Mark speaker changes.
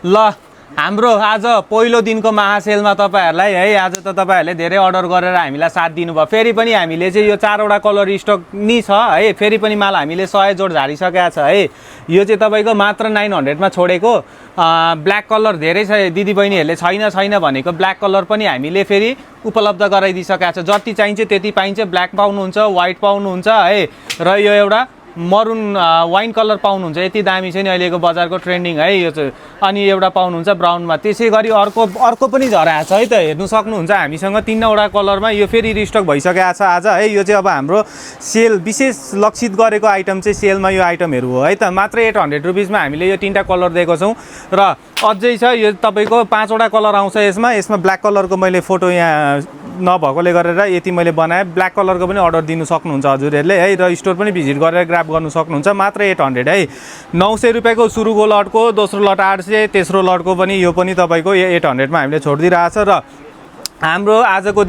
Speaker 1: ल हाम्रो आज पहिलो दिनको महासेलमा तपाईहरुलाई है आज त तपाईहरुले धेरै अर्डर गरेर हामीलाई साथ दिनुभयो। फेरि पनि हामीले चाहिँ यो 4 वटा कलर स्टक नि छ है। फेरि पनि माल हामीले 100 जोड झारिसकेको छ है। यो चाहिँ तपाईको मात्र 900 मा छोडेको। ब्ल्याक कलर धेरै छ दिदी बहिनीहरुले छैन भनेको ब्ल्याक कलर पनि हामीले फेरि उपलब्ध गराइदिसकेका छ। जति चाहिन्छ त्यति पाइन्छ। ब्ल्याक पाउनुहुन्छ, व्हाइट पाउनुहुन्छ है र यो एउटा मरून वाइन कलर पाउनुहुन्छ। यति दामी छ नि अहिलेको बजारको ट्रेन्डिङ है यो चाहिँ। अनि एउटा पाउनुहुन्छ ब्राउनमा। त्यसैगरी अर्को पनि झराएको छ है त हेर्नु सक्नुहुन्छ। हामीसँग 3 वटा कलरमा यो फेरि रिस्टक भइसकेको छ आज है। यो चाहिँ अब हाम्रो सेल विशेष लक्षित गरेको आइटम चाहिँ सेलमा यो आइटमहरु हो है त। मात्र 800 रुपैयाँमा हामीले यो 3टा कलर दिएको छौं र अझै छ यो तपाईको 5 वटा कलर आउँछ यसमा ब्ल्याक कलरको मैले फोटो यहाँ नभएकोले गरेर यति मैले बनाए। ब्ल्याक कलरको पनि अर्डर दिनु सक्नुहुन्छ हजुरहरुले है र स्टोर पनि भिजिट गरेर ग्राब गर्नु सक्नुहुन्छ। मात्र 800 है। 900 रुपैयाँको सुरुको लटको, दोस्रो लट 800, तेस्रो लटको पनि यो पनि तपाईको 800 मा हामीले छोड्दिरहेछ र हाम्रो आजको